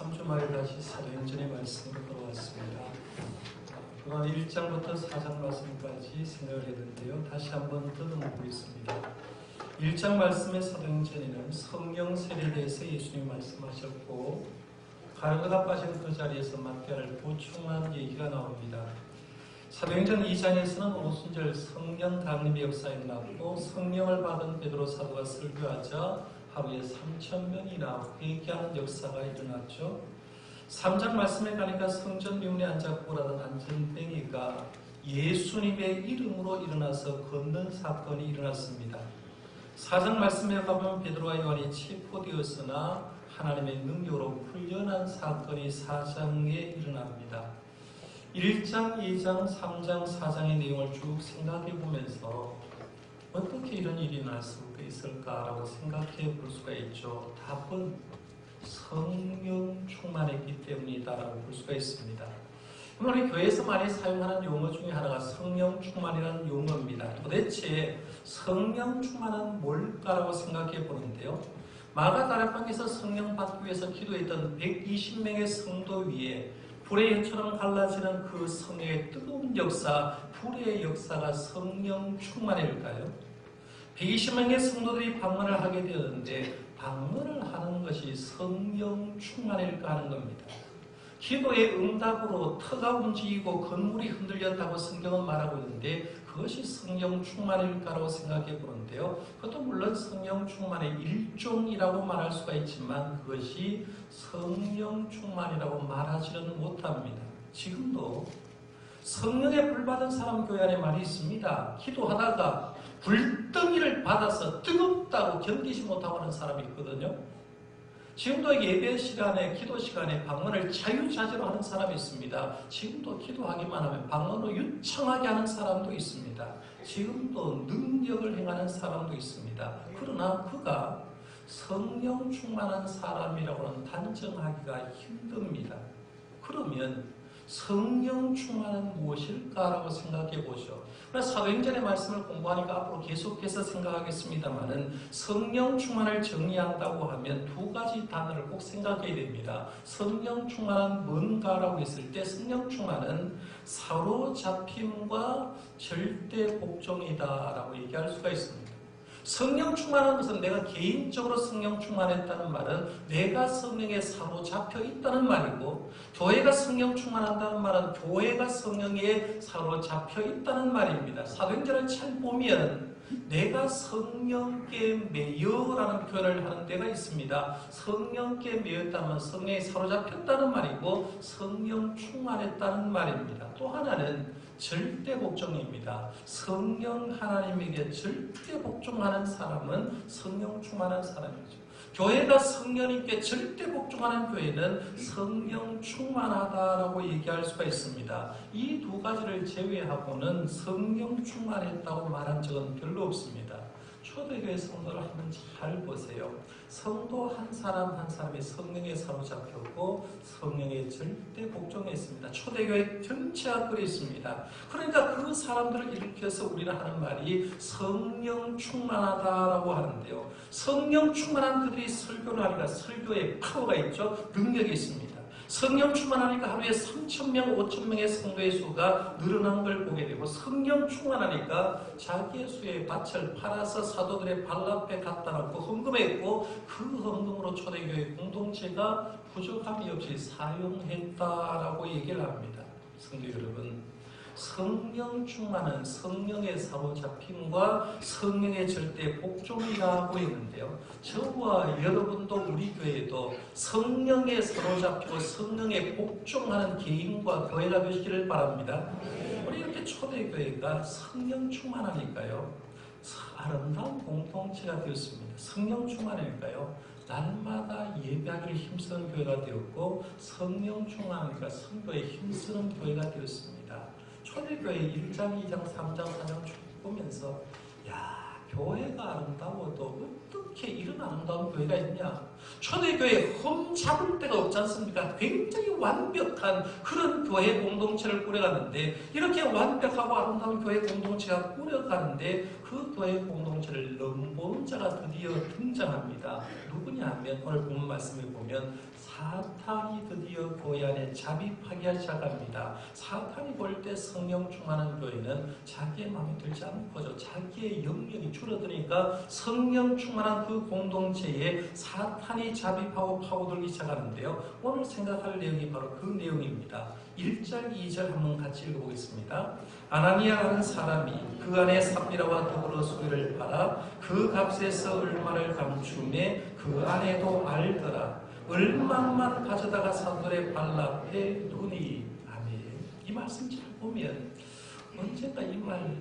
3주 만에 다시 사도행전의 말씀으로 돌아왔습니다. 그동안 1장부터 4장 말씀까지 생각을 했는데요. 다시 한번 더듬어 보겠습니다. 1장 말씀의 사도행전에는 성령 세례에 대해서 예수님이 말씀하셨고 가르가 빠진 그 자리에서 맡겨야 보충한 얘기가 나옵니다. 사도행전 2장에서는 오순절 성령 강림의 역사가 일어났고 성령을 받은 베드로 사도가 설교하자 하루에 3,000명이나 회개하는 역사가 일어났죠. 3장 말씀에 가니까 성전 미문에 앉았고 라던 안전뱅이가 예수님의 이름으로 일어나서 걷는 사건이 일어났습니다. 4장 말씀에 가보면 베드로와 요한이 체포되었으나 하나님의 능력으로 풀려난 사건이 4장에 일어납니다. 1장, 2장, 3장, 4장의 내용을 쭉 생각해 보면서 어떻게 이런 일이 날 수 있을까라고 생각해 볼 수가 있죠. 답은 성령 충만했기 때문이다라고 볼 수가 있습니다. 우리 교회에서 많이 사용하는 용어 중에 하나가 성령 충만이라는 용어입니다. 도대체 성령 충만은 뭘까라고 생각해 보는데요. 마가다락방에서 성령 받기 위해서 기도했던 120명의 성도 위에 불의 혀처럼 갈라지는 그 성령의 뜨거운 역사, 불의 역사가 성령 충만일까요? 120명의 성도들이 방문을 하게 되었는데 방문을 하는 것이 성령 충만일까 하는 겁니다. 기도의 응답으로 터가 움직이고 건물이 흔들렸다고 성경은 말하고 있는데 그것이 성령 충만일까라고 생각해 보는데요. 그것도 물론 성령 충만의 일종이라고 말할 수가 있지만 그것이 성령 충만이라고 말하지는 못합니다. 지금도 성령의 불 받은 사람 교회 안에 말이 있습니다. 기도하다가 불덩이를 받아서 뜨겁다고 견디지 못하고 하는 사람이 있거든요. 지금도 예배 시간에, 기도 시간에 방문을 자유자재로 하는 사람이 있습니다. 지금도 기도하기만 하면 방문으로 유창하게 하는 사람도 있습니다. 지금도 능력을 행하는 사람도 있습니다. 그러나 그가 성령 충만한 사람이라고는 단정하기가 힘듭니다. 그러면 성령 충만은 무엇일까라고 생각해 보죠. 사도행전의 말씀을 공부하니까 앞으로 계속해서 생각하겠습니다만은 성령 충만을 정의한다고 하면 두 가지 단어를 꼭 생각해야 됩니다. 성령 충만은 뭔가라고 했을 때 성령 충만은 사로잡힘과 절대 복종이다라고 얘기할 수가 있습니다. 성령 충만한 것은 내가 개인적으로 성령 충만했다는 말은 내가 성령에 사로잡혀 있다는 말이고, 교회가 성령 충만한다는 말은 교회가 성령에 사로잡혀 있다는 말입니다. 사도행전을 잘 보면 내가 성령께 매여라는 표현을 하는 데가 있습니다. 성령께 매였다면 성령에 사로잡혔다는 말이고 성령 충만했다는 말입니다. 또 하나는 절대 복종입니다. 성령 하나님에게 절대 복종하는 사람은 성령 충만한 사람이죠. 교회가 성령님께 절대 복종하는 교회는 성령 충만하다라고 얘기할 수가 있습니다. 이 두 가지를 제외하고는 성령 충만했다고 말한 적은 별로 없습니다. 초대교회 성도를 한번 잘 보세요. 성도 한 사람 한 사람이 성령에 사로잡혔고 성령에 절대 복종했습니다. 초대교회 전체가 그랬습니다. 그러니까 그 사람들을 일으켜서 우리는 하는 말이 성령 충만하다라고 하는데요. 성령 충만한 그들이 설교를 하니까 설교에 파워가 있죠. 능력이 있습니다. 성령 충만하니까 하루에 3,000명, 5,000명의 성도의 수가 늘어난 걸 보게 되고, 성령 충만하니까 자기의 수의 밭을 팔아서 사도들의 발 앞에 갖다 놓고 헌금했고, 그 헌금으로 초대교회 공동체가 부족함이 없이 사용했다라고 얘기를 합니다. 성도 여러분, 성령 충만은 성령의 사로잡힘과 성령의 절대 복종이라고 했는데요. 저와 여러분도 우리 교회도 성령에 사로잡히고 성령에 복종하는 개인과 교회가 되시기를 바랍니다. 우리 이렇게 초대교회가 성령 충만하니까요. 아름다운 공동체가 되었습니다. 성령 충만하니까요. 날마다 예배하기를 힘쓰는 교회가 되었고 성령 충만하니까 선교에 힘쓰는 교회가 되었습니다. 초대교회 1장, 2장, 3장, 4장 쭉 보면서 야, 교회가 아름다워도 어떻게 이런 아름다운 교회가 있냐? 초대교회 흠잡을 데가 없지 않습니까? 굉장히 완벽한 그런 교회 공동체를 꾸려가는데, 이렇게 완벽하고 아름다운 교회 공동체가 꾸려가는데 그 교회 공동체를 넘보는 자가 드디어 등장합니다. 누구냐 하면 오늘 본 말씀에 보면 사탄이 드디어 교회 안에 잠입하기 시작합니다. 사탄이 볼 때 성령 충만한 교회는 자기의 마음에 들지 않고죠. 자기의 영역이 줄어드니까 성령 충만한 그 공동체에 사탄이 잠입하고 파고들기 시작하는데요. 오늘 생각할 내용이 바로 그 내용입니다. 1절, 2절 한번 같이 읽어보겠습니다. 아나니아라는 사람이 그 안에 삽비라와 더불어 소유를 팔아 그 값에서 얼마를 감추매 그 안에도 알더라. 얼마만 가져다가 사도들의 발 앞에 두니. 아멘. 이 말씀 잘 보면 언젠가 이 말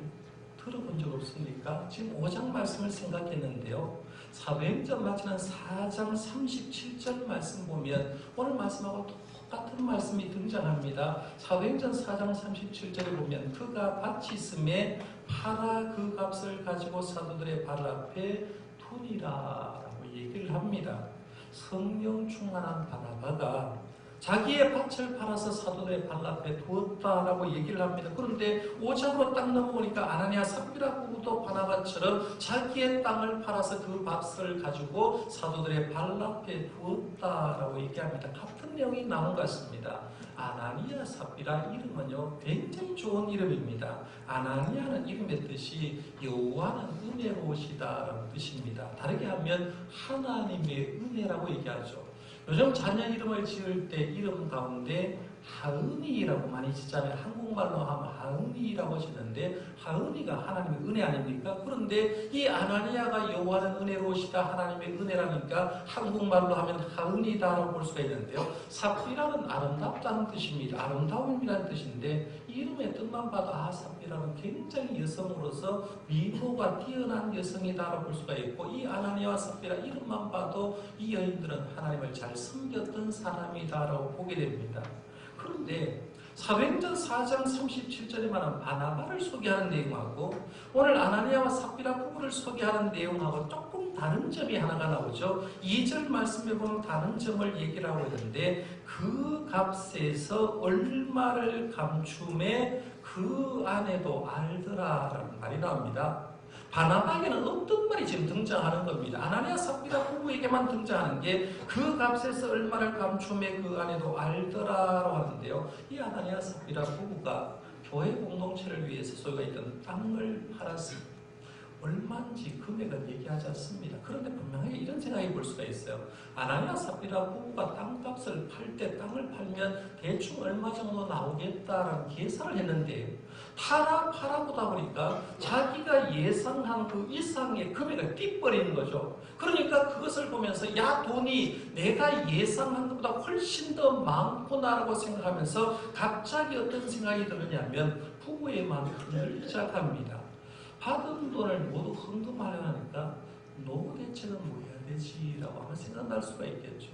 들어본 적 없습니까? 지금 5장 말씀을 생각했는데요. 사도행전 마치는 4장 37절 말씀 보면 오늘 말씀하고 똑같은 말씀이 등장합니다. 사도행전 4장 37절에 보면 그가 밭이 있음에 팔아 그 값을 가지고 사도들의 발 앞에 두니라 라고 얘기를 합니다. 성령 충만한 바나바가 자기의 밭을 팔아서 사도들의 발 앞에 두었다라고 얘기를 합니다. 그런데 5장으로 딱 넘어오니까 아나니아 삽비라 부부도 바나바처럼 자기의 땅을 팔아서 그 밭을 가지고 사도들의 발 앞에 두었다라고 얘기합니다. 같은 내용이 나온 것 같습니다. 아나니아 삽비라 이름은요 굉장히 좋은 이름입니다. 아나니아는 이름의 뜻이 여호와는 은혜로우시다라는 뜻입니다. 다르게 하면 하나님의 은혜라고 얘기하죠. 요즘 자녀 이름을 지을 때 이름 가운데 하은이라고 많이 짓잖아요. 한국말로 하면 하은이라고 짓는데 하은이가 하나님의 은혜 아닙니까? 그런데 이 아나니아가 여호와는 은혜로우시다 하나님의 은혜라니까 한국말로 하면 하은이다라고 볼 수가 있는데요. 삽비라는 아름답다는 뜻입니다. 아름다움이라는 뜻인데 이름의 뜻만 봐도 삽비라는 굉장히 여성으로서 미모가 뛰어난 여성이다라고 볼 수가 있고, 이 아나니아와 삽비라 이름만 봐도 이 여인들은 하나님을 잘 섬겼던 사람이다라고 보게 됩니다. 그런데 사도행전 4장 37절에 말한 바나바를 소개하는 내용하고 오늘 아나니아와 삽비라 부부를 소개하는 내용하고 조금 다른 점이 하나가 나오죠. 2절 말씀에 보면 다른 점을 얘기를 하고 있는데 그 값에서 얼마를 감춤에 그 안에도 알더라라는 말이 나옵니다. 바나바에게는 어떤 말이 지금 등장하는 겁니다. 아나니아 삽비라 부부에게만 등장하는 게 그 값에서 얼마를 감춤에 그 안에도 알더라라고 하는데요. 이 아나니아 삽비라 부부가 교회 공동체를 위해서 소유가 있던 땅을 팔았습니다. 얼마인지 금액은 얘기하지 않습니다. 그런데 분명히 이런 생각이 볼 수가 있어요. 아나니아 삽비라 부부가 땅값을 팔 때 땅을 팔면 대충 얼마 정도 나오겠다라는 계산을 했는데 팔아보다 보니까 자기가 예상한 그 이상의 금액을 띠버리는 거죠. 그러니까 그것을 보면서 야 돈이 내가 예상한 것보다 훨씬 더 많구나라고 생각하면서 갑자기 어떤 생각이 드느냐면 부부의 마음이 흔들리기 시작합니다. 받은 돈을 모두 헌금하려니까 노후 대책은 뭐 해야 되지라고 하면 생각날 수가 있겠죠.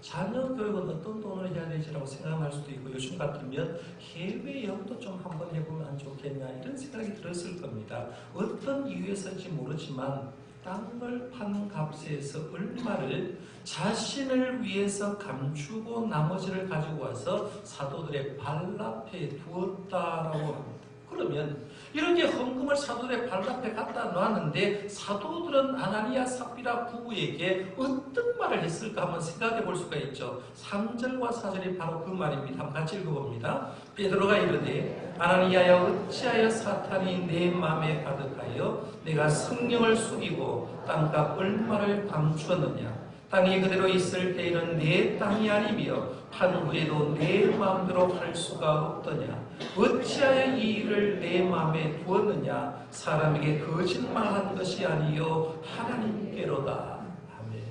자녀 교육은 어떤 돈을 해야 되지라고 생각할 수도 있고, 요즘 같으면 해외여행도 좀 한번 해보면 안 좋겠냐 이런 생각이 들었을 겁니다. 어떤 이유에서인지 모르지만 땅을 판 값에서 얼마를 자신을 위해서 감추고 나머지를 가지고 와서 사도들의 발 앞에 두었다라고 합니다. 그러면 이렇게 헌금을 사도들의 발 앞에 갖다 놨는데 사도들은 아나니아 삽비라 부부에게 어떤 말을 했을까 한번 생각해 볼 수가 있죠. 3절과 4절이 바로 그 말입니다. 한번 같이 읽어봅니다. 베드로가 이르되 아나니아여 어찌하여 사탄이 내 마음에 가득하여 내가 성령을 숙이고 땅값 얼마를 감추었느냐. 땅이 그대로 있을 때에는 내 땅이 아니며 판 후에도 내 마음대로 할 수가 없더냐. 어찌하여 이 일을 내 마음에 두었느냐. 사람에게 거짓말한 것이 아니요 하나님께로다. 아멘.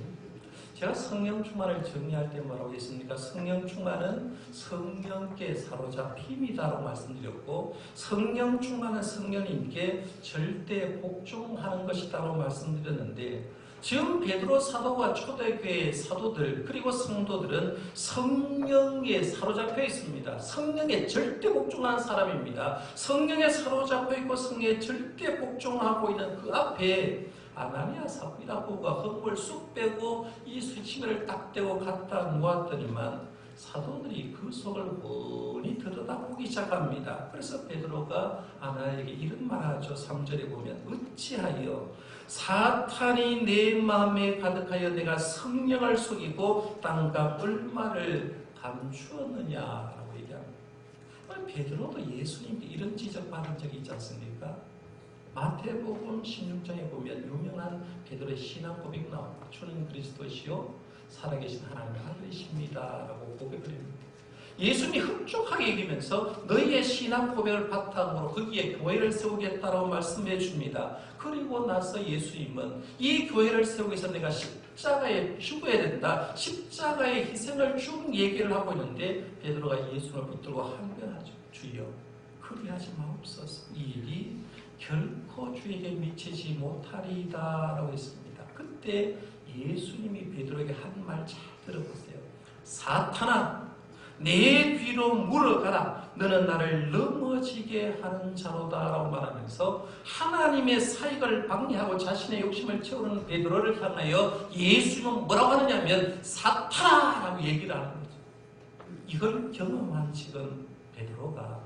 제가 성령 충만을 정리할 때 뭐라고 했습니까? 성령 충만은 성령께 사로잡힘이다라고 말씀드렸고, 성령 충만은 성령님께 절대 복종하는 것이다라고 말씀드렸는데, 지금 베드로 사도와 초대교회 사도들 그리고 성도들은 성령에 사로잡혀 있습니다. 성령에 절대 복종하는 사람입니다. 성령에 사로잡혀 있고 성령에 절대 복종하고 있는 그 앞에 아나니아 삽비라 부부가 흙물 쑥 빼고 이 수치미를 딱 떼고 갖다 놓았더니만 사도들이 그 속을 훤히 들여다보기 시작합니다. 그래서 베드로가 아나니아에게 이런 말하죠. 3절에 보면 어찌하여 사탄이 내 마음에 가득하여 내가 성령을 속이고 땅과 얼마를 감추었느냐라고 얘기합니다. 베드로도 예수님께 이런 지적받은 적이 있지 않습니까? 마태복음 16장에 보면 유명한 베드로의 신앙 고백 나옵니다. 주는 그리스도시요 살아계신 하나님의 아들이십니다 라고 고백을 합니다. 예수님이 흡족하게 얘기하면서 너희의 신앙 고백을 바탕으로 거기에 교회를 세우겠다라고 말씀해 줍니다. 그리고 나서 예수님은 이 교회를 세우기 위해서 내가 십자가에 죽어야 된다. 십자가의 희생을 쭉 얘기를 하고 있는데 베드로가 예수님을 붙들고 항변하죠. 주여 그리하지 마옵소서. 이 일이 결코 주에게 미치지 못하리이다 라고 했습니다. 그때 예수님이 베드로에게 한 말 잘 들어보세요. 사탄아 내 뒤로 물러가라. 너는 나를 넘어지게 하는 자로다 라고 말하면서 하나님의 사익을 방해하고 자신의 욕심을 채우는 베드로를 향하여 예수님은 뭐라고 하느냐면 사탄아 라고 얘기를 하는 거죠. 이걸 경험한 지금 베드로가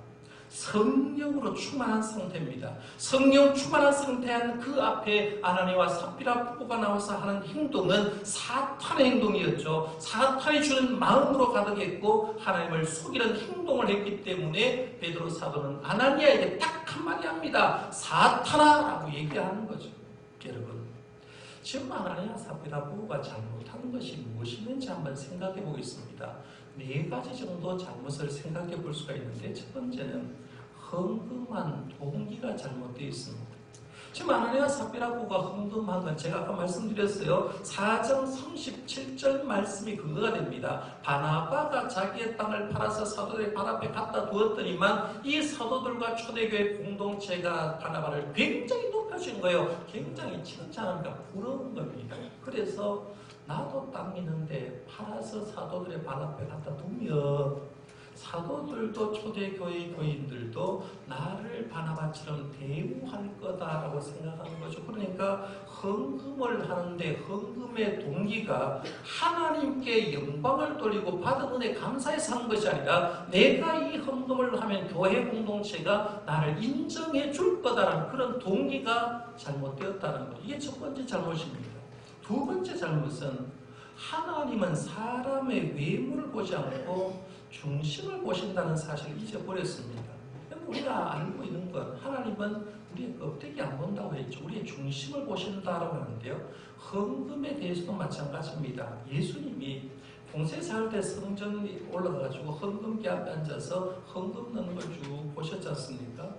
성령으로 충만한 상태입니다. 성령 충만한 상태한 그 앞에 아나니아와 삽비라 부부가 나와서 하는 행동은 사탄의 행동이었죠. 사탄이 주는 마음으로 가득했고 하나님을 속이는 행동을 했기 때문에 베드로 사도는 아나니아에게 딱 한마디 합니다. 사탄아 라고 얘기하는 거죠. 여러분 지금 아나니아 삽비라 부부가 잘못한 것이 무엇이는지 한번 생각해 보겠습니다. 4가지 정도 잘못을 생각해 볼 수가 있는데 첫 번째는 헌금한 동기가 잘못되어 있습니다. 지금 아나니아 삽비라 부부가 헌금한 건 제가 아까 말씀드렸어요. 4장 37절 말씀이 그거가 됩니다. 바나바가 자기의 땅을 팔아서 사도들의 발 앞에 갖다 두었더니만 이 사도들과 초대교회 공동체가 바나바를 굉장히 높여준 거예요. 굉장히 칭찬하니까 부러운 겁니다. 그래서 나도 땅 있는데 팔아서 사도들의 발 앞에 갖다 두면 사도들도 초대교회 교인들도 나를 바나바처럼 대우할 거다라고 생각하는 거죠. 그러니까 헌금을 하는데 헌금의 동기가 하나님께 영광을 돌리고 받은 은혜 감사해서 하는 것이 아니라 내가 이 헌금을 하면 교회 공동체가 나를 인정해 줄 거다라는 그런 동기가 잘못되었다는 거죠. 이게 첫 번째 잘못입니다. 두 번째 잘못은 하나님은 사람의 외모를 보지 않고 중심을 보신다는 사실을 잊어버렸습니다. 우리가 알고 있는 건 하나님은 우리의 껍데기 안 본다고 했죠. 우리의 중심을 보신다라고 하는데요. 헌금에 대해서도 마찬가지입니다. 예수님이 공세 살 때 성전에 올라가가지고 헌금기 앞에 앉아서 헌금 넣는 걸 쭉 보셨지 않습니까?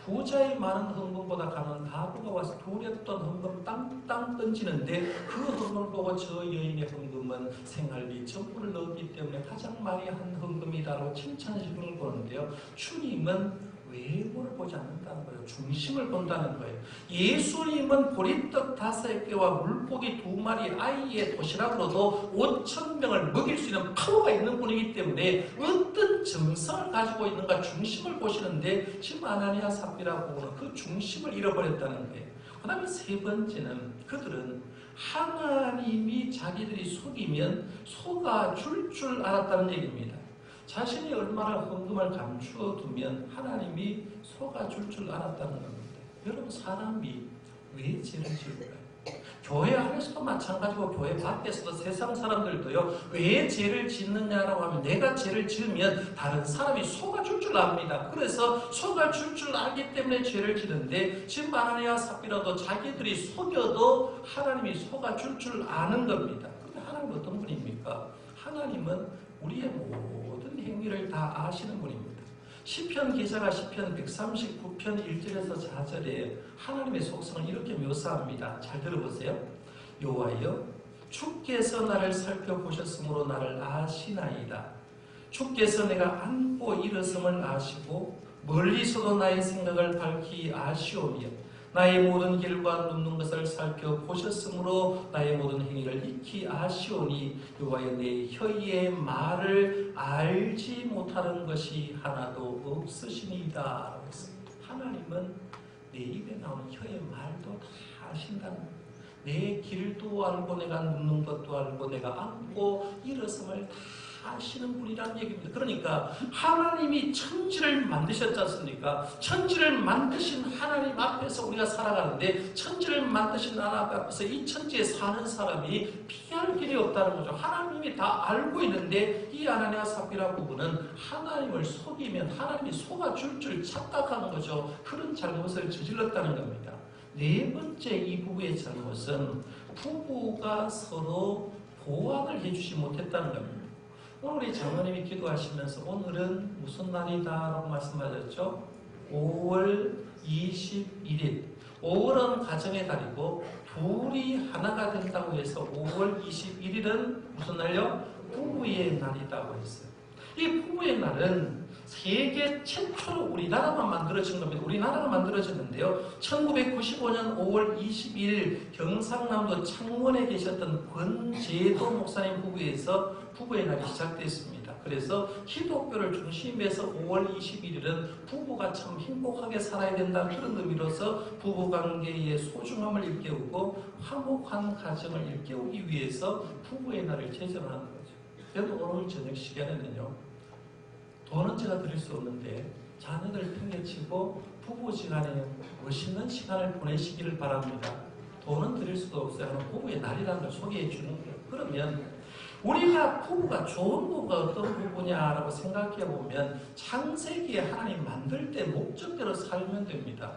부자의 많은 헌금보다 가난한 가부가 와서 두렵던 헌금 땅땅 던지는데 그 헌금을 보고 저 여인의 헌금은 생활비 전부를 넣었기 때문에 가장 많이 한 헌금이다라고 칭찬해주는 걸 보는데요. 주님은 외모를 보지 않는다는 거예요. 중심을 본다는 거예요. 예수님은 보리떡 5개와 물고기 2마리 아이의 도시락으로도 5,000명을 먹일 수 있는 파워가 있는 분이기 때문에 어떤 정성을 가지고 있는가 중심을 보시는데 지금 아나니아 삽비라 부부는 그 중심을 잃어버렸다는 거예요. 그 다음에 세 번째는 그들은 하나님이 자기들이 속이면 속아 줄 알았다는 얘기입니다. 자신이 얼마나 헌금을 감추어 두면 하나님이 속아줄 줄 알았다는 겁니다. 여러분 사람이 왜 죄를 지을까요? 교회 안에서도 마찬가지고 교회 밖에서도 세상 사람들도요. 왜 죄를 짓느냐라고 하면 내가 죄를 지으면 다른 사람이 속아줄 줄 압니다. 그래서 속아줄 줄 알기 때문에 죄를 지는데 지금 아나니아 삽비라도 자기들이 속여도 하나님이 속아줄 줄 아는 겁니다. 그런데 하나님은 어떤 분입니까? 하나님은 우리의 모든 행위를 다 아시는 분입니다. 시편 기자가 시편 139편 1절에서 4절에 하나님의 속성을 이렇게 묘사합니다. 잘 들어보세요. 여호와여 주께서 나를 살펴보셨으므로 나를 아시나이다. 주께서 내가 앉고 일어섬을 아시고 멀리서도 나의 생각을 밝히 아시오며 나의 모든 길과 눕는 것을 살펴보셨으므로 나의 모든 행위를 익히 아시오니 여호와여 내 혀의 말을 알지 못하는 것이 하나도 없으시니이다. 하나님은 내 입에 나오는 혀의 말도 다 아신다는 거예요. 내 길도 알고 내가 눕는 것도 알고 내가 앉고 일어섬을 다 아시는 분이라는 얘기입니다. 그러니까 하나님이 천지를 만드셨지 않습니까? 천지를 만드신 하나님 앞에서 우리가 살아가는데 천지를 만드신 하나님 앞에서 이 천지에 사는 사람이 피할 길이 없다는 거죠. 하나님이 다 알고 있는데 이 아나니아 삽비라 부부는 하나님을 속이면 하나님이 속아줄 줄 착각하는 거죠. 그런 잘못을 저질렀다는 겁니다. 네 번째 이 부부의 잘못은 부부가 서로 보완을 해주지 못했다는 겁니다. 오늘 우리 장로님이 기도하시면서 오늘은 무슨 날이다 라고 말씀하셨죠? 5월 21일. 5월은 가정의 달이고 둘이 하나가 된다고 해서 5월 21일은 무슨 날요? 부부의 날이라고 했어요. 이 부부의 날은 세계 최초로 우리나라만 만들어진 겁니다. 우리나라가 만들어졌는데요. 1995년 5월 22일 경상남도 창원에 계셨던 권재도 목사님 부부의 날이 시작됐습니다. 그래서 기독교를 중심에서 5월 21일은 부부가 참 행복하게 살아야 된다는 그런 의미로서 부부관계의 소중함을 일깨우고 화목한 가정을 일깨우기 위해서 부부의 날을 제정하는 거죠. 저도 오늘 저녁 시간에는요. 돈은 제가 드릴 수 없는데 자녀들 팽개치고 부부지간에 멋있는 시간을 보내시기를 바랍니다. 돈은 드릴 수도 없어요. 하는 부부의 날이라는 걸 소개해 주는 거예요. 그러면 우리가 부부가 좋은 부부가 어떤 부부냐라고 생각해 보면 창세기에 하나님 만들 때 목적대로 살면 됩니다.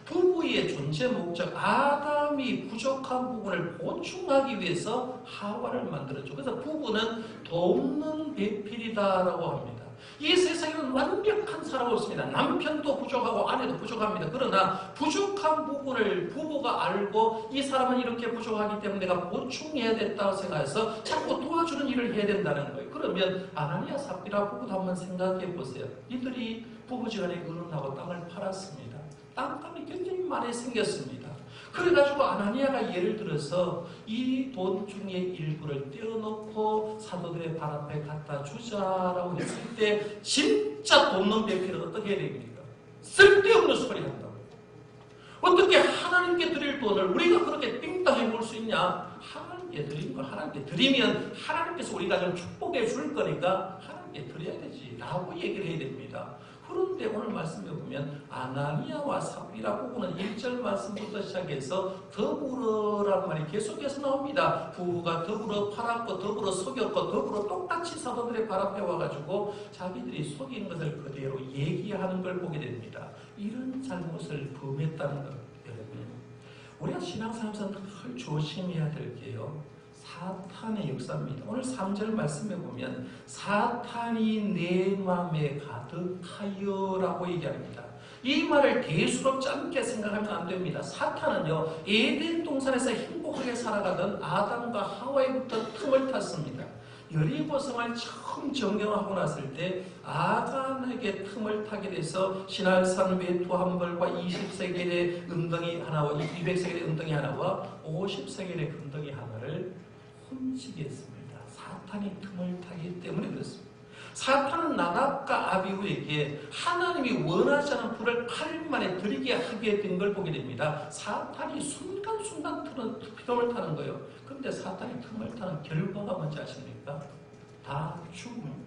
부부의 존재 목적, 아담이 부족한 부분을 보충하기 위해서 하와를 만들었죠. 그래서 부부는 돕는 배필이다라고 합니다. 이 세상에는 완벽한 사람 없습니다. 남편도 부족하고 아내도 부족합니다. 그러나 부족한 부분을 부부가 알고 이 사람은 이렇게 부족하기 때문에 내가 보충해야 된다고 생각해서 자꾸 도와주는 일을 해야 된다는 거예요. 그러면 아나니아 삽비라 부부도 한번 생각해 보세요. 이들이 부부지간에 의논하고 땅을 팔았습니다. 땅값이 굉장히 많이 생겼습니다. 그래가지고 아나니아가 예를 들어서 이 돈 중에 일부를 떼어놓고 사도들의 발 앞에 갖다 주자라고 했을 때 진짜 돕는 배필은 어떻게 해야 됩니까? 쓸데없는 소리 한다고. 어떻게 하나님께 드릴 돈을 우리가 그렇게 띵땅 해볼 수 있냐? 하나님께 드린 걸 하나님께 드리면 하나님께서 우리가 좀 축복해 줄 거니까 하나님께 드려야 되지 라고 얘기를 해야 됩니다. 그런데 오늘 말씀해 보면 아나니아와 삽비라 부부는 1절 말씀부터 시작해서 더불어라는 말이 계속해서 나옵니다. 부부가 더불어 팔았고 더불어 속였고 더불어 똑같이 사도들의 발 앞에 와가지고 자기들이 속인 것을 그대로 얘기하는 걸 보게 됩니다. 이런 잘못을 범했다는 것, 여러분. 우리가 신앙생활에서 늘 조심해야 될 게요. 사탄의 역사입니다. 오늘 3절 말씀해 보면 사탄이 내 마음에 가득하여 라고 얘기합니다. 이 말을 대수롭지 않게 생각하면 안 됩니다. 사탄은요, 에덴 동산에서 행복하게 살아가던 아담과 하와에부터 틈을 탔습니다. 여리고성을 처음 점령하고 났을 때 아간에게 틈을 타게 돼서 시날산 외투 한 벌과 20세겔의 은덩이 하나와 200세겔의 은덩이 하나와 50세겔의 금덩이 하나를 훔치게 했습니다. 사탄이 틈을 타기 때문에 그렇습니다. 사탄은 나답과 아비후에게 하나님이 원하지 않은 불을 8일 만에 들이게 하게 된 걸 보게 됩니다. 사탄이 순간순간 틈을 타는 거예요. 그런데 사탄이 틈을 타는 결과가 뭔지 아십니까? 다 죽음입니다.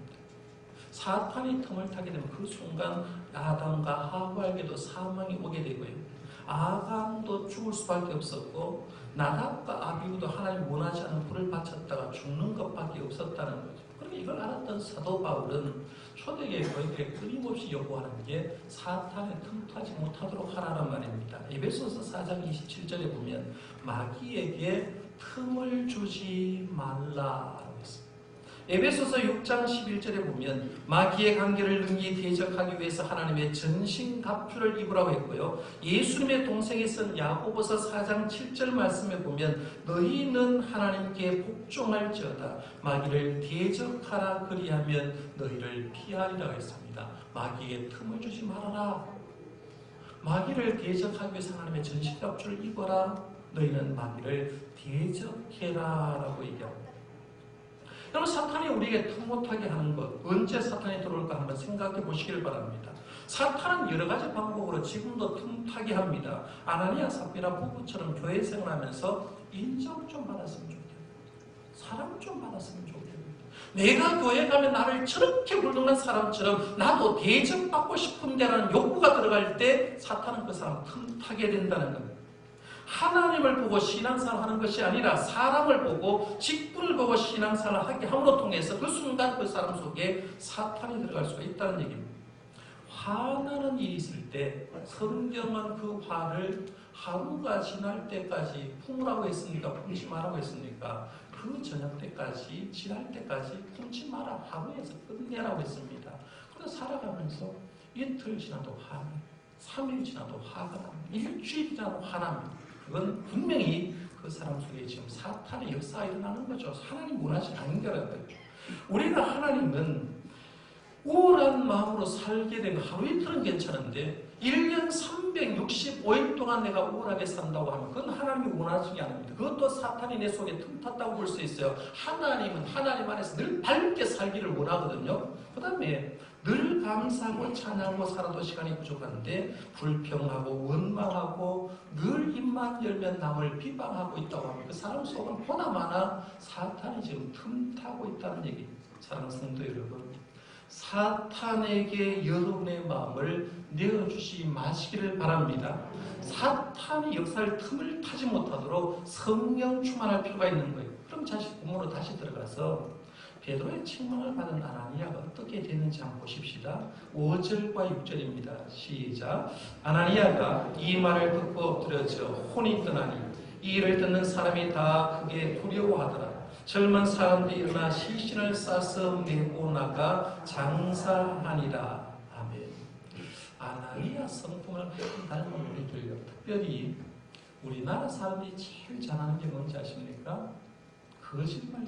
사탄이 틈을 타게 되면 그 순간 아담과 하와에게도 사망이 오게 되고요. 아간도 죽을 수밖에 없었고 나답과 아비후도 하나님 원하지 않은 불을 바쳤다가 죽는 것밖에 없었다는 거죠. 그러니까 이걸 알았던 사도 바울은 초대교회 교회에 끊임없이 요구하는 게 사탄에 틈타지 못하도록 하라는 말입니다. 에베소서 4장 27절에 보면 마귀에게 틈을 주지 말라라고 했습니다. 에베소서 6장 11절에 보면 마귀의 관계를 능히 대적하기 위해서 하나님의 전신갑주를 입으라고 했고요. 예수님의 동생이 쓴 야고보서 4장 7절 말씀에 보면 너희는 하나님께 복종할지어다 마귀를 대적하라 그리하면 너희를 피하리라 했습니다. 마귀에게 틈을 주지 말아라. 마귀를 대적하기 위해서 하나님의 전신갑주를 입어라. 너희는 마귀를 대적해라 라고 얘기합니다. 여러분 사탄이 우리에게 틈 못하게 하는 것 언제 사탄이 들어올까 한번 생각해 보시길 바랍니다. 사탄은 여러 가지 방법으로 지금도 틈타게 합니다. 아나니아 삽비라 부부처럼 교회 생활하면서 인정 좀 받았으면 좋겠다. 사랑 좀 받았으면 좋겠다. 내가 교회 가면 나를 저렇게 훌륭한 사람처럼 나도 대접받고 싶은데라는 욕구가 들어갈 때 사탄은 그 사람 틈타게 된다는 겁니다. 하나님을 보고 신앙생활 하는 것이 아니라 사람을 보고 직분을 보고 신앙생활을 하게 함으로 통해서 그 순간 그 사람 속에 사탄이 들어갈 수가 있다는 얘기입니다. 화나는 일이 있을 때 성경은 그 화를 하루가 지날 때까지 품으라고 했습니까? 품지 말라고 했습니까? 그 저녁 때까지 지날 때까지 품지 마라. 하루에서 끝내라고 했습니다. 그래서 살아가면서 이틀 지나도 화나, 3일 지나도 화가 납니다. 일주일 지나도 화납니다. 그건 분명히 그 사람 속에 지금 사탄의 역사가 일어나는 거죠. 하나님 원하지 않는 거라는 거예요. 우리가 하나님은 우울한 마음으로 살게 되면 하루 이틀은 괜찮은데 1년 365일 동안 내가 우울하게 산다고 하면 그건 하나님이 원하는 게 아닙니다. 그것도 사탄이 내 속에 틈탔다고 볼 수 있어요. 하나님은 하나님 안에서 늘 밝게 살기를 원하거든요. 그 다음에 늘 감사하고 찬양하고 살아도 시간이 부족한데 불평하고 원망하고 늘 입만 열면 남을 비방하고 있다고 하면 그 사람 속은 보나마나 사탄이 지금 틈타고 있다는 얘기입니다. 사랑하는 성도 여러분, 사탄에게 여러분의 마음을 내어주지 마시기를 바랍니다. 사탄이 역사를 틈을 타지 못하도록 성령 충만할 필요가 있는 거예요. 그럼 본문으로 다시 들어가서 베드로의 책망을 받은 아나니아가 어떻게 됐는지 한번 보십시다. 5절과 6절입니다. 시작. 아나니아가 이 말을 듣고 엎드려져 혼이 떠나니 이 일을 듣는 사람이 다 크게 두려워하더라. 젊은 사람들이 일어나 시신을 싸서 메고 나가 장사하니라. 아멘. 아나니아 성품을 닮은 우리들요. 특별히 우리나라 사람들이 제일 잘하는 게 뭔지 아십니까? 거짓말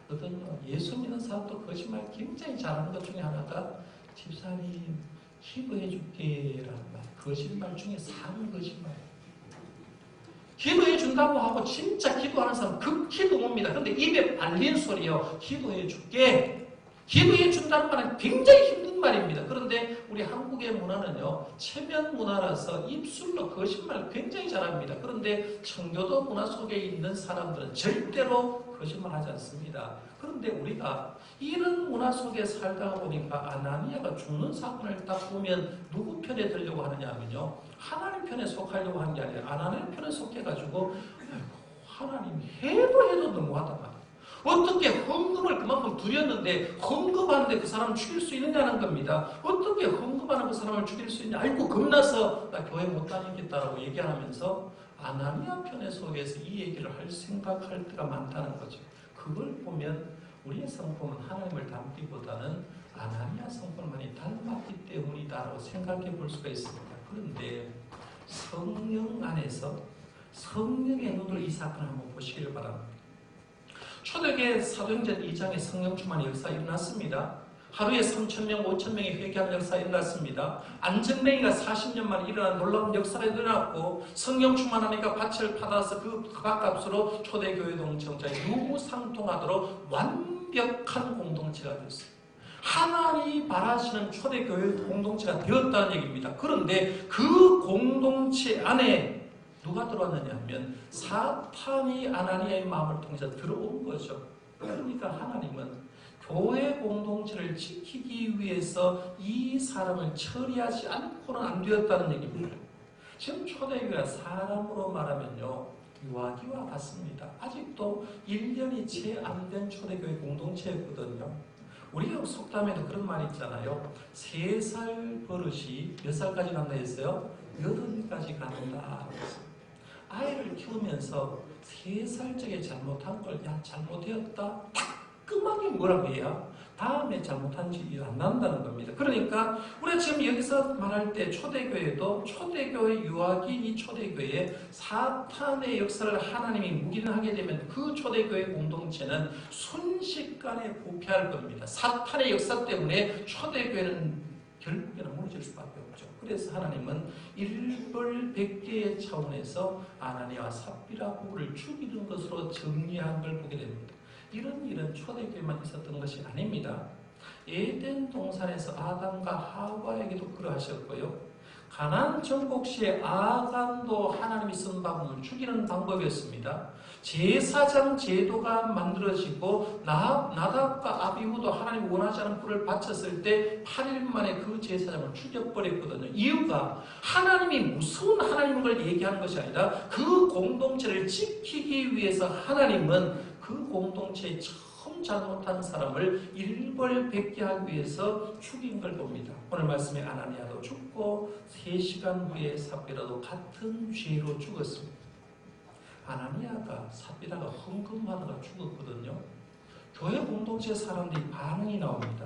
잘하거든요. 예수 믿는 사람도 거짓말 굉장히 잘하는 것 중에 하나가 집사님 기도해 줄게 라는 말. 거짓말 중에 상 거짓말. 기도해 준다고 하고 진짜 기도하는 사람 극히 드뭅니다. 그런데 입에 발린 소리요. 기도해 줄게. 기도해 준다는 말은 굉장히 힘든 말입니다. 그런데 우리 한국의 문화는요. 체면 문화라서 입술로 거짓말 굉장히 잘합니다. 그런데 청교도 문화 속에 있는 사람들은 절대로 거짓말하지 않습니다. 그런데 우리가 이런 문화 속에 살다가 보니까 아나니아가 죽는 사건을 딱 보면 누구 편에 들려고 하느냐 하면요. 하나님 편에 속하려고 하는 게 아니라 아나니아 편에 속해가지고 하나님 해도 너무하단 말이에요. 어떻게 헌금을 그만큼 드렸는데 헌금하는데 그 사람을 죽일 수 있느냐는 겁니다. 어떻게 헌금하는 그 사람을 죽일 수 있냐. 아이고 겁나서 나 교회 못 다니겠다라고 얘기하면서 아나니아 편에 속에서 이 얘기를 생각할 때가 많다는 거죠. 그걸 보면 우리의 성품은 하나님을 닮기보다는 아나니아 성품을 많이 닮았기 때문이다라고 생각해 볼 수가 있습니다. 그런데 성령 안에서 성령의 눈으로 이 사건을 한번 보시기를 바랍니다. 초대교회 사도행전 2장에 성령 충만의 역사가 일어났습니다. 하루에 3,000명, 5,000명이 회개하는 역사가 일어났습니다. 안전뱅이가 40년 만에 일어난 놀라운 역사가 일어났고 성령 충만하니까 밭을 받아서 그 밥값으로 초대교회 동청자에 유무상통하도록 완벽한 공동체가 되었습니다. 하나님이 바라시는 초대교회 공동체가 되었다는 얘기입니다. 그런데 그 공동체 안에 누가 들어왔느냐 하면 사탄이 아나니아의 마음을 통해서 들어온 거죠. 그러니까 하나님은 교회 공동체를 지키기 위해서 이 사람을 처리하지 않고는 안 되었다는 얘기입니다. 지금 초대교회가 사람으로 말하면요. 유아기와 같습니다. 아직도 1년이 채 안 된 초대교회 공동체였거든요. 우리가 속담에도 그런 말이 있잖아요. 3살 버릇이 몇 살까지 간다 했어요? 8살까지 간다. 아이를 키우면서 3살적에 잘못한 걸 잘못되었다. 따끔하게 뭐라고 해요? 다음에 잘못한 일이 안 난다는 겁니다. 그러니까 우리가 지금 여기서 말할 때 초대교회도 초대교회 유아기인 이 초대교회에 사탄의 역사를 하나님이 묵인하게 되면 그 초대교회 공동체는 순식간에 부패할 겁니다. 사탄의 역사 때문에 초대교회는 결국에는 무너질 수밖에 없죠. 그래서 하나님은 일벌백계의 차원에서 아나니아와 삽비라 부부를 죽이는 것으로 정리한 걸 보게 됩니다. 이런 일은 초대교회만 있었던 것이 아닙니다. 에덴 동산에서 아담과 하와에게도 그러하셨고요. 가나안 정복 시에 아간도 하나님이 쓴 방법을 죽이는 방법이었습니다. 제사장 제도가 만들어지고 나답과 아비후도 하나님 원하지 않은 뿔을 바쳤을 때 8일 만에 그 제사장을 죽여버렸거든요. 이유가 하나님이 무서운 하나님인 걸 얘기하는 것이 아니라 그 공동체를 지키기 위해서 하나님은 그 공동체의 처음 잘못한 사람을 일벌백계 하기 위해서 죽인 걸 봅니다. 오늘 말씀에 아나니아도 죽고 3시간 후에 삽비라도 같은 죄로 죽었습니다. 아나니아가 삽비라가 헌금하다가 죽었거든요. 교회 공동체 사람들이 반응이 나옵니다.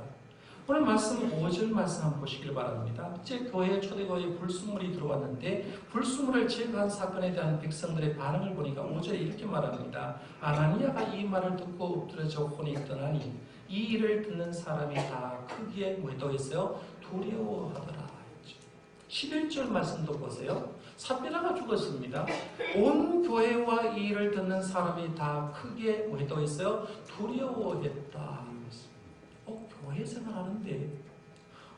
오늘 말씀 5절 말씀 한번 보시길 바랍니다. 이제 교회 초대교회에 불순물이 들어왔는데 불순물을 제거한 사건에 대한 백성들의 반응을 보니까 5절에 이렇게 말합니다. 아나니아가 이 말을 듣고 엎드려져 혼이 떠나니 이 일을 듣는 사람이 다 크게 뭐했어요? 두려워하더라. 11절 말씀도 보세요. 삽비라가 죽었습니다. 온 교회와 이 일을 듣는 사람이 다 크게 뭐했어요? 두려워했다. 교회 생활하는데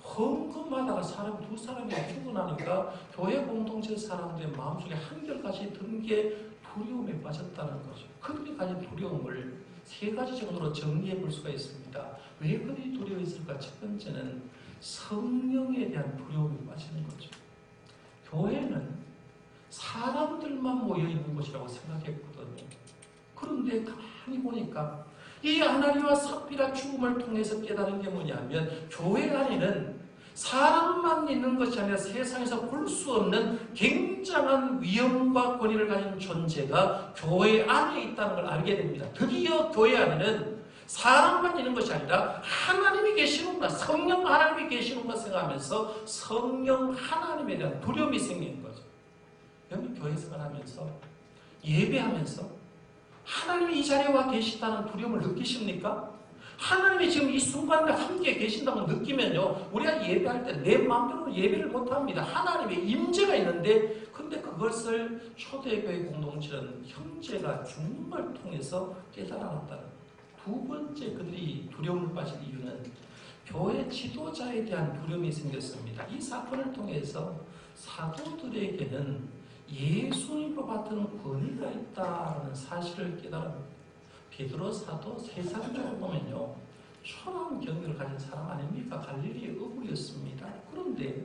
헌금하다가 두 사람이 죽고 나니까 교회 공동체 사람들의 마음속에 한결같이 든 게 두려움에 빠졌다는 거죠. 그들이 가진 두려움을 3가지 정도로 정리해 볼 수가 있습니다. 왜 그들이 두려워했을까? 첫 번째는 성령에 대한 두려움이 빠지는 거죠. 교회는 사람들만 모여있는 곳이라고 생각했거든요. 그런데 가만히 보니까 이 아나니아와 삽비라 죽음을 통해서 깨달은 게 뭐냐면 교회 안에는 사람만 있는 것이 아니라 세상에서 볼 수 없는 굉장한 위엄과 권위를 가진 존재가 교회 안에 있다는 걸 알게 됩니다. 드디어 교회 안에는 사람만 있는 것이 아니라 하나님이 계시는구나, 성령 하나님이 계시는구나 생각하면서 성령 하나님에 대한 두려움이 생긴 거죠. 여러분 교회 생활하면서 예배하면서 하나님이 이 자리에 와 계시다는 두려움을 느끼십니까? 하나님이 지금 이 순간에 함께 계신다고 느끼면요, 우리가 예배할 때 내 마음대로 예배를 못합니다. 하나님의 임재가 있는데, 근데 그것을 초대교회 공동체는 형제가 죽는 걸 통해서 깨달아놨다는 거예요. 두 번째 그들이 두려움을 빠진 이유는 교회 지도자에 대한 두려움이 생겼습니다. 이 사건을 통해서 사도들에게는 예수님과 같은 권위가 있다는 사실을 깨달았습니다. 베드로 사도 세상적으로 보면요, 천한 경륜을 가진 사람 아닙니까? 갈릴리의 어부였습니다. 그런데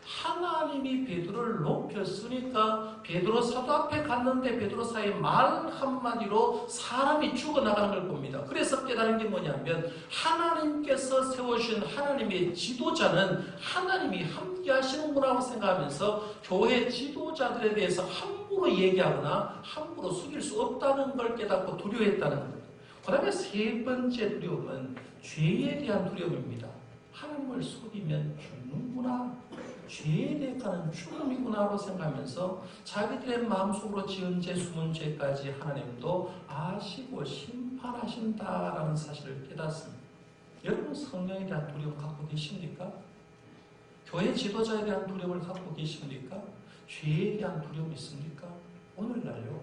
하나님이 베드로를 높였으니까 베드로 사도 앞에 갔는데 베드로 사이에 말 한마디로 사람이 죽어나가는 걸 봅니다. 그래서 깨달은 게 뭐냐면 하나님께서 세우신 하나님의 지도자는 하나님이 함께 하시는구나 생각하면서 교회 지도자들에 대해서 함부로 얘기하거나 함부로 숙일 수 없다는 걸 깨닫고 두려워했다는 거예요. 그 다음에 3번째 두려움은 죄에 대한 두려움입니다. 하나님을 속이면 죽는구나, 죄의 대가는 죽음이구나로 생각하면서 자기들의 마음속으로 지은 죄, 숨은 죄까지 하나님도 아시고 심판하신다라는 사실을 깨닫습니다. 여러분 성령에 대한 두려움 갖고 계십니까? 교회 지도자에 대한 두려움을 갖고 계십니까? 죄에 대한 두려움이 있습니까? 오늘날요,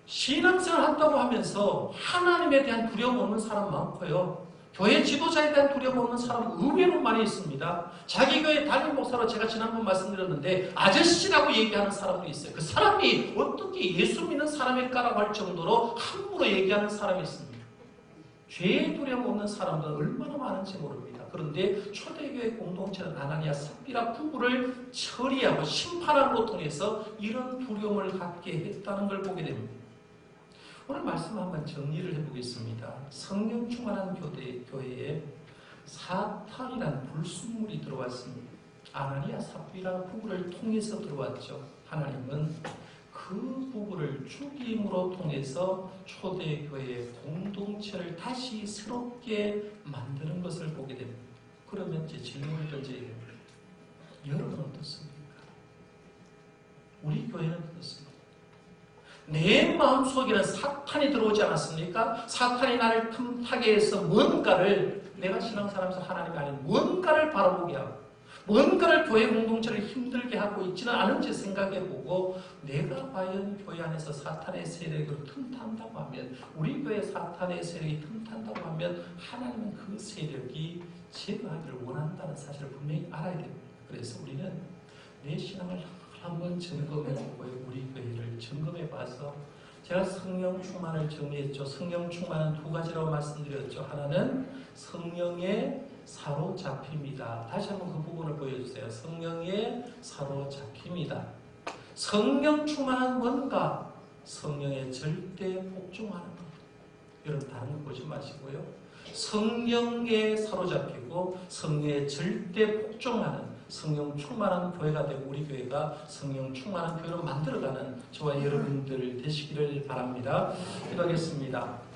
신앙생활 한다고 하면서 하나님에 대한 두려움 없는 사람 많고요, 교회 지도자에 대한 두려움 없는 사람은 의외로 많이 있습니다. 자기 교회 담임 목사로 제가 지난번 말씀드렸는데 아저씨라고 얘기하는 사람도 있어요. 그 사람이 어떻게 예수 믿는 사람일까라고 할 정도로 함부로 얘기하는 사람이 있습니다. 죄의 두려움 없는 사람들은 얼마나 많은지 모릅니다. 그런데 초대교회 공동체는 아나니아 삽비라 부부를 처리하고 심판함으로 통해서 이런 두려움을 갖게 했다는 걸 보게 됩니다. 오늘 말씀 한번 정리를 해보겠습니다. 성령 충만한 교회에 사탄이란 불순물이 들어왔습니다. 아나니아 삽비라 부부를 통해서 들어왔죠. 하나님은 그 부부를 죽임으로 통해서 초대교회의 공동체를 다시 새롭게 만드는 것을 보게 됩니다. 그러면 이제 질문을 던져야 됩니다. 여러분은 어떻습니까? 우리 교회는 어떻습니까? 내 마음속에는 사탄이 들어오지 않았습니까? 사탄이 나를 틈타게 해서 뭔가를, 내가 신앙사람에서 하나님이 아닌 뭔가를 바라보게 하고 뭔가를 교회 공동체를 힘들게 하고 있지는 않은지 생각해보고 내가 과연 교회 안에서 사탄의 세력으로 틈탄다고 하면 우리 교회 사탄의 세력이 틈탄다고 하면 하나님은 그 세력이 제거하기를 원한다는 사실을 분명히 알아야 됩니다. 그래서 우리는 내 신앙을 한번 점검해보고 우리 교회를 점검해봐서 제가 성령 충만을 정리했죠. 성령 충만은 두 가지라고 말씀드렸죠. 하나는 성령의 사로잡힙니다. 다시 한번 그 부분을 보여주세요. 성령의 사로잡힙니다. 성령 충만은 뭔가? 성령의 절대 복종하는 것. 여러분 다른 거 보지 마시고요. 성령에 사로잡히고 성령의 절대 복종하는 성령 충만한 교회가 되고 우리 교회가 성령 충만한 교회로 만들어가는 저와 여러분들 되시기를 바랍니다. 기도하겠습니다.